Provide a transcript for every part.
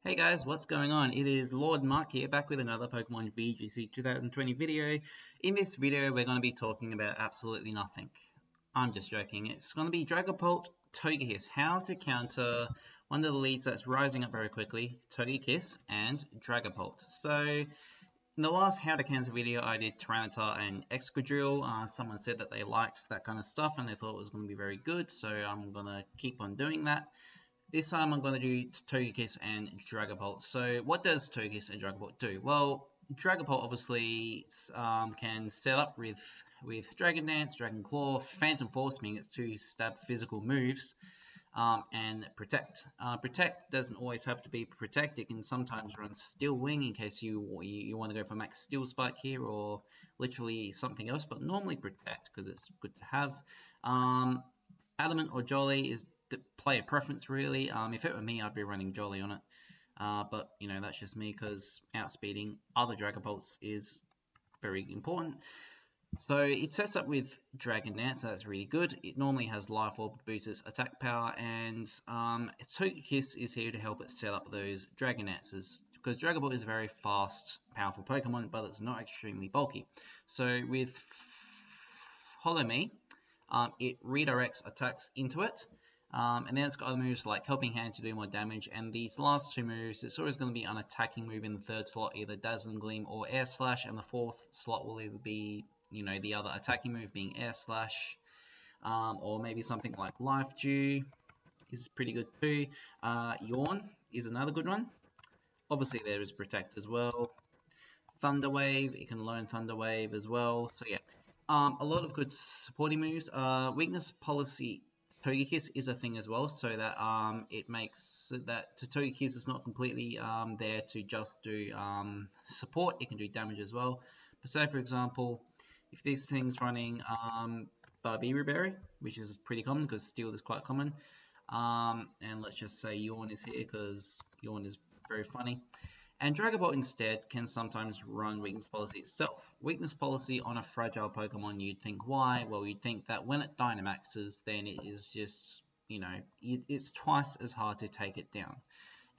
Hey guys, what's going on? It is Lord Mark here, back with another Pokemon VGC2020 video. In this video, we're going to be talking about absolutely nothing. I'm just joking. It's going to be Dragapult, Togekiss, how to counter one of the leads that's rising up very quickly, Togekiss and Dragapult. So, in the last How to Counter video, I did Tyranitar and Excadrill. Someone said that they liked that kind of stuff and they thought it was going to be very good, so I'm going to keep on doing that. This time I'm going to do Togekiss and Dragapult. So what does Togekiss and Dragapult do? Well, Dragapult obviously can set up with Dragon Dance, Dragon Claw, Phantom Force, meaning it's two stab physical moves, and Protect. Protect doesn't always have to be Protect. It can sometimes run Steel Wing in case you want to go for Max Steel Spike here or literally something else, but normally Protect because it's good to have. Adamant or Jolly is player preference really. If it were me, I'd be running Jolly on it. But you know, that's just me because outspeeding other Dragapults is very important. So it sets up with Dragon Dance, so that's really good. It normally has Life Orb, boosts its attack power, and Togekiss is here to help it set up those Dragon Dances. Because Dragapult is a very fast, powerful Pokemon, but it's not extremely bulky. So with Follow Me, it redirects attacks into it. And then it's got other moves like Helping Hand to do more damage, and these last two moves, it's always going to be an attacking move in the third slot, either Dazzling Gleam or Air Slash, and the fourth slot will either be, you know, the other attacking move being Air Slash, or maybe something like Life Dew is pretty good too. Yawn is another good one. Obviously there is Protect as well. Thunder Wave, you can learn Thunder Wave as well, so yeah. A lot of good supporting moves. Weakness Policy Togekiss is a thing as well, so that it makes that Togekiss is not completely there to just do support. It can do damage as well. But say for example, if this thing's running Barbieri Berry, which is pretty common because Steel is quite common, and let's just say Yawn is here because Yawn is very funny. And Dragapult instead can sometimes run Weakness Policy itself. Weakness Policy on a fragile Pokemon, you'd think why? Well, you'd think that when it Dynamaxes, then it is just, you know, it's twice as hard to take it down.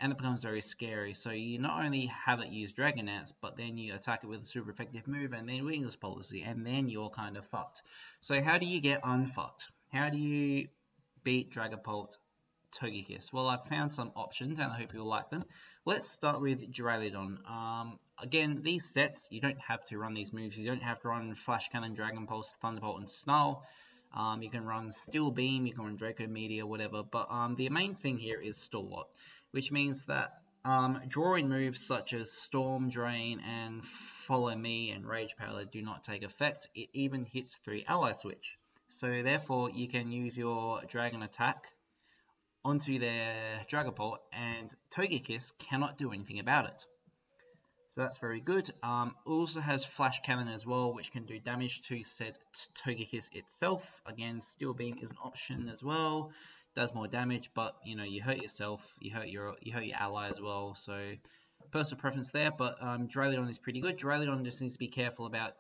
And it becomes very scary. So you not only have it use Dragon Dance, but then you attack it with a super effective move and then Weakness Policy, and then you're kind of fucked. So how do you get unfucked? How do you beat Dragapult Togekiss? Well, I've found some options and I hope you'll like them. Let's start with Duraludon. Again, these sets, you don't have to run these moves. You don't have to run Flash Cannon, Dragon Pulse, Thunderbolt, and Snarl. You can run Steel Beam, you can run Draco Meteor, whatever. But the main thing here is Stalwart, which means that drawing moves such as Storm, Drain, and Follow Me and Rage Powder do not take effect. It even hits through Ally Switch. So therefore, you can use your Dragon Attack onto their Dragapult, and Togekiss cannot do anything about it. So that's very good. Also has Flash Cannon as well, which can do damage to said Togekiss itself. Again, Steel Beam is an option as well. Does more damage, but you know, you hurt yourself, you hurt your ally as well. So personal preference there, but Duraludon is pretty good. Duraludon just needs to be careful about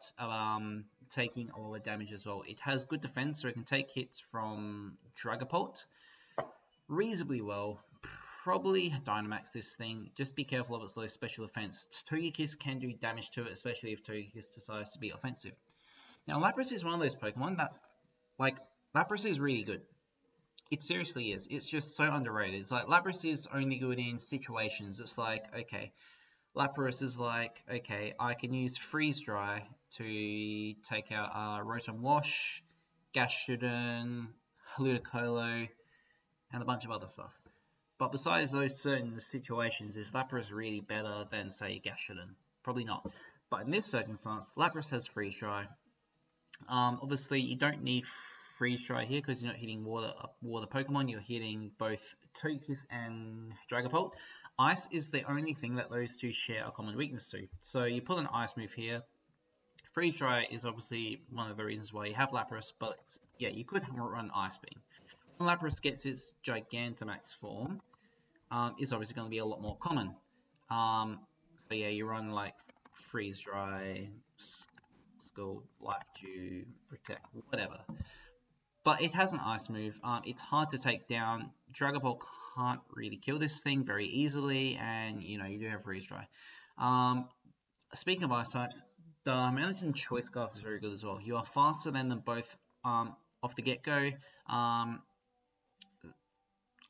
taking all the damage as well. It has good defense, so it can take hits from Dragapult reasonably well. Probably Dynamax this thing. Just be careful of its low special defense. Togekiss can do damage to it, especially if Togekiss decides to be offensive. Now, Lapras is one of those Pokemon that's like, Lapras is really good. It seriously is. It's just so underrated. It's like Lapras is only good in situations. It's like, okay, Lapras is like, okay, I can use Freeze Dry to take out Rotom Wash, Gashuden, Ludicolo, and a bunch of other stuff. But besides those certain situations, is Lapras really better than, say, Gashuden? Probably not. But in this circumstance, Lapras has Freeze Dry. Obviously, you don't need Freeze Dry here because you're not hitting water Pokemon. You're hitting both Togekiss and Dragapult. Ice is the only thing that those two share a common weakness to. So you put an Ice move here. Freeze Dry is obviously one of the reasons why you have Lapras, but yeah, you could run Ice Beam. When Lapras gets its Gigantamax form, it's obviously going to be a lot more common. So yeah, you run like Freeze Dry, Scald, Life Dew, Protect, whatever. But it has an Ice move. It's hard to take down. Dragapult can't really kill this thing very easily, and you know, you do have freeze dry. Speaking of ice types, the Mountain Choice Scarf is very good as well. You are faster than them both off the get-go.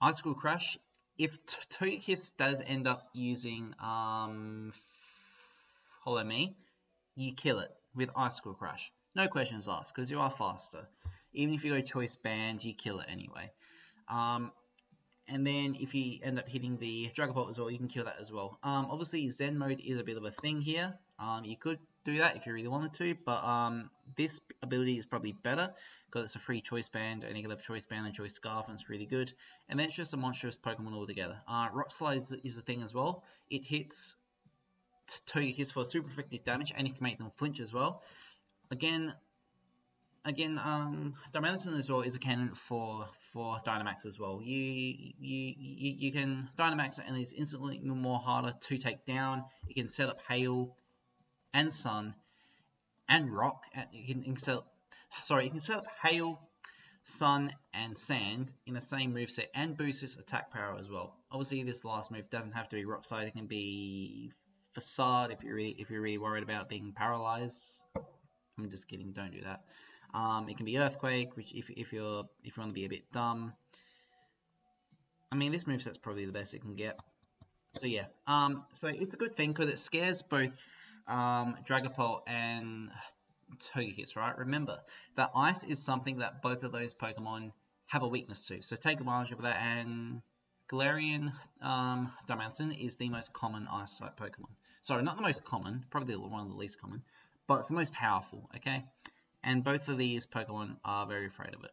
Icicle Crash, if Togekiss does end up using Hollow Me, you kill it with Icicle Crash. No questions asked, because you are faster. Even if you go Choice Band, you kill it anyway. And then if you end up hitting the Dragapult as well, you can kill that as well. Obviously, Zen mode is a bit of a thing here. You could do that if you really wanted to, but this ability is probably better because it's a free Choice Band, and you can have Choice Band and Choice Scarf, and it's really good. And then it's just a monstrous Pokemon altogether. Rock Slide is a thing as well. It hits Togekiss for super effective damage, and you can make them flinch as well. Again, Diamondson as well is a cannon for Dynamax as well. You can Dynamax it, and it's instantly more harder to take down. You can set up Hail and Sun and Rock. You can set up Hail, Sun, and Sand in the same moveset and boost its attack power as well. Obviously, this last move doesn't have to be Rock Slide. It can be Facade if you're really worried about being paralyzed. I'm just kidding. Don't do that. It can be Earthquake, which if you want to be a bit dumb. I mean, this moveset's probably the best it can get. So yeah, so it's a good thing because it scares both Dragapult and Togekiss, right? Remember that Ice is something that both of those Pokemon have a weakness to. So take advantage of that. And Galarian Diamanthion is the most common Ice type Pokemon. Sorry, not the most common, probably one of the least common, but it's the most powerful. Okay. And both of these Pokemon are very afraid of it.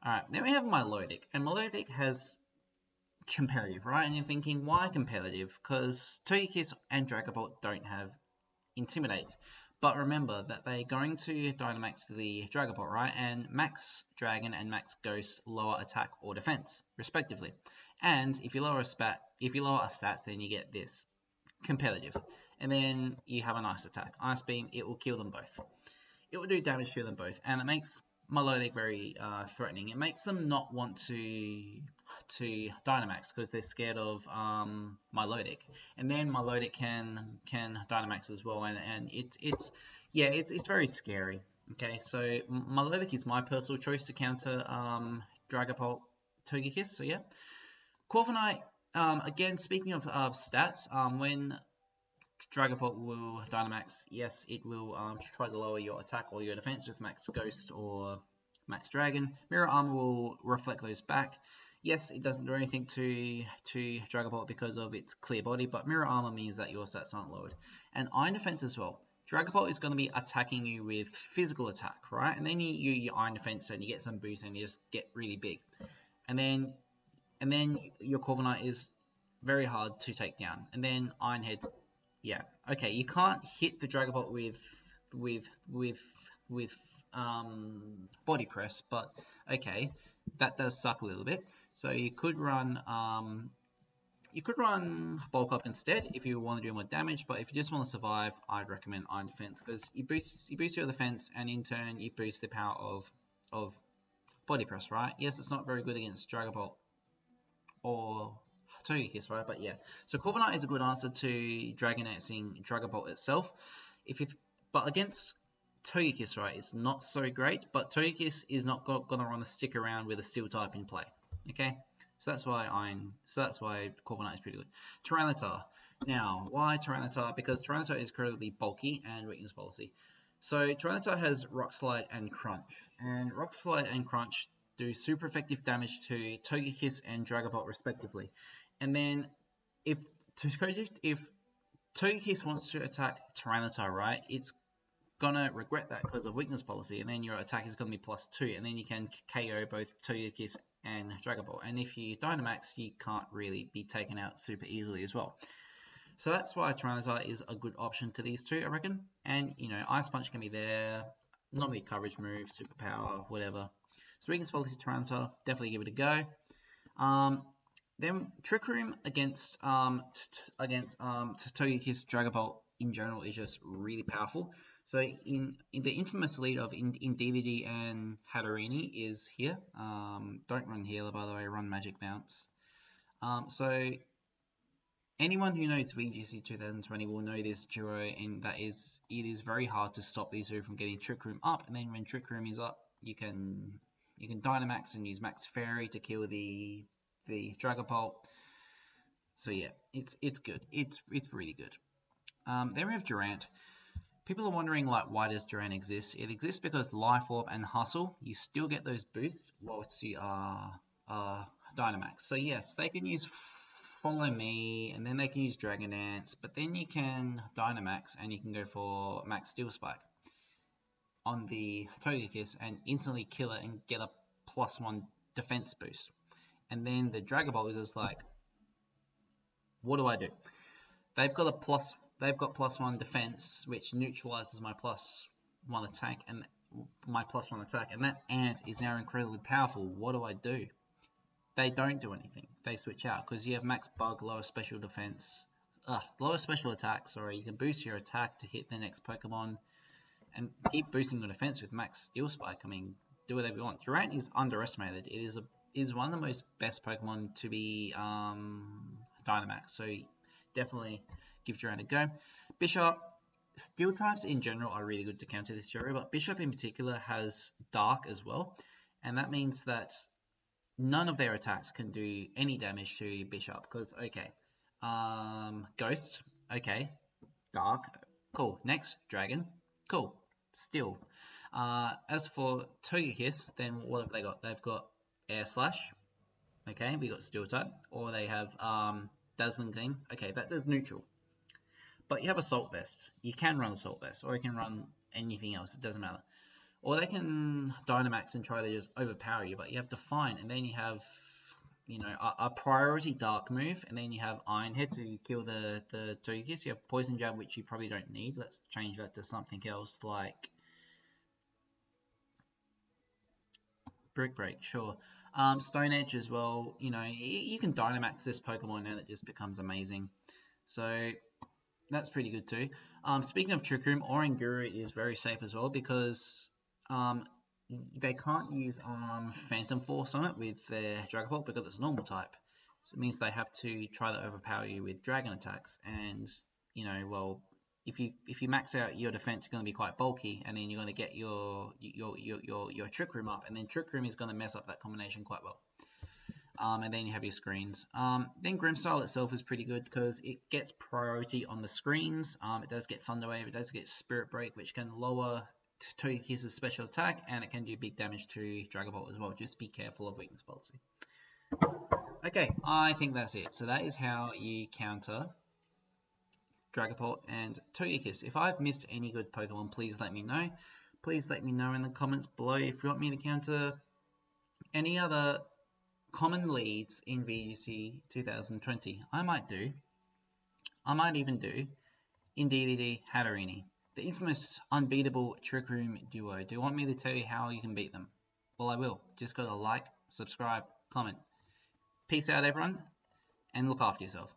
Alright, then we have Milotic. And Milotic has competitive, right? And you're thinking, why competitive? Because Togekiss and Dragapult don't have Intimidate. But remember that they're going to Dynamax the Dragapult, right? And Max Dragon and Max Ghost lower attack or defense, respectively. And if you lower a stat, then you get this. Competitive. And then you have a nice attack. Ice Beam, it will kill them both. It will do damage to them both, and it makes Milotic very threatening. It makes them not want to Dynamax because they're scared of Milotic, and then Milotic can Dynamax as well, and it's very scary. Okay, so Milotic is my personal choice to counter Dragapult Togekiss. So yeah, Corviknight. Again, speaking of stats, when Dragapult will Dynamax, yes, it will try to lower your attack or your defense with Max Ghost or Max Dragon. Mirror Armor will reflect those back. Yes, it doesn't do anything to Dragapult because of its clear body, but Mirror Armor means that your stats aren't lowered. And Iron Defense as well. Dragapult is going to be attacking you with physical attack, right? And then you Iron Defense and you get some boost and you just get really big. And then your Corviknight is very hard to take down. And then Iron Head's yeah, okay, you can't hit the Dragapult with body press, but okay, that does suck a little bit. So you could run Bulk Up instead if you want to do more damage, but if you just want to survive, I'd recommend Iron Defense because you boost your defense, and in turn you boost the power of body press, right? Yes, it's not very good against Dragapult or Togekiss, right? But yeah, so Corviknight is a good answer to Dragonaxing Dragapult itself. But against Togekiss, right, it's not so great. But Togekiss is not gonna want to stick around with a Steel type in play. Okay, so that's why Corviknight is pretty good. Tyranitar. Now, why Tyranitar? Because Tyranitar is incredibly bulky and weakness policy. So Tyranitar has Rock Slide and Crunch, and Rock Slide and Crunch do super effective damage to Togekiss and Dragapult respectively. And then if Togekiss wants to attack Tyranitar, right, it's gonna regret that because of weakness policy, and then your attack is gonna be +2, and then you can KO both Togekiss and Dragapult. And if you Dynamax, you can't really be taken out super easily as well. So that's why Tyranitar is a good option to these two, I reckon. And you know, Ice Punch can be there, normally coverage move, superpower, whatever. So weakness policy Tyranitar, definitely give it a go. Then Trick Room against Togekiss Dragapult in general is just really powerful. So in the infamous lead of Indeedee and Hatterini is here. Don't run Healer, by the way, run Magic Bounce. So anyone who knows VGC 2020 will know this duo, and that is, it is very hard to stop these two from getting Trick Room up, and then when Trick Room is up, you can Dynamax and use Max Fairy to kill the Dragapult. So yeah, it's good. It's really good. Then we have Durant. People are wondering, like, why does Durant exist? It exists because Life Orb and Hustle, you still get those boosts whilst you are Dynamax. So yes, they can use Follow Me, and then they can use Dragon Dance, but then you can Dynamax and you can go for Max Steel Spike on the Togekiss and instantly kill it and get a +1 defense boost. And then the Dragapult is just like, what do I do? They've got +1 defense, which neutralizes my +1 attack, and my +1 attack, and that ant is now incredibly powerful. What do I do? They don't do anything. They switch out because you have max bug, lower special defense, lower special attack. Sorry, you can boost your attack to hit the next Pokemon, and keep boosting your defense with max Steel Spike. I mean, do whatever you want. Durant is underestimated. It is one of the most best Pokemon to be Dynamax. So definitely give Durant a go. Bishop. Steel types in general are really good to counter this Jiro, but Bishop in particular has Dark as well, and that means that none of their attacks can do any damage to Bishop, because, okay, Ghost, okay, Dark, cool, next, Dragon, cool, Steel. As for Togekiss, then what have they got? They've got Air Slash, okay, we got Steel type, or they have Dazzling Gleam, okay, that does neutral. But you have Assault Vest, you can run Assault Vest, or you can run anything else, it doesn't matter. Or they can Dynamax and try to just overpower you, but you have Define, and then you have, you know, a priority Dark move, and then you have Iron Head to kill the Togekiss. You have Poison Jab, which you probably don't need. Let's change that to something else, like Brick Break, sure. Stone Edge as well, you know, you can Dynamax this Pokemon and it just becomes amazing. So that's pretty good too. Speaking of Trick Room, Oranguru is very safe as well because they can't use Phantom Force on it with their Dragapult because it's a normal type. So it means they have to try to overpower you with Dragon attacks. And, you know, well, if you max out your defense, you're going to be quite bulky, and then you're going to get your Trick Room up, and then Trick Room is going to mess up that combination quite well. And then you have your screens. Then Grimmstyle itself is pretty good because it gets priority on the screens. It does get Thunder Wave, it does get Spirit Break, which can lower Togekiss's special attack, and it can do big damage to Dragapult as well. Just be careful of weakness policy. Okay, I think that's it. So that is how you counter Dragapult and Togekiss. If I've missed any good Pokemon, please let me know. Please let me know in the comments below if you want me to counter any other common leads in VGC 2020. I might even do Indeedee Hatterini, the infamous unbeatable Trick Room duo. Do you want me to tell you how you can beat them? Well, I will. Just gotta like, subscribe, comment. Peace out, everyone, and look after yourself.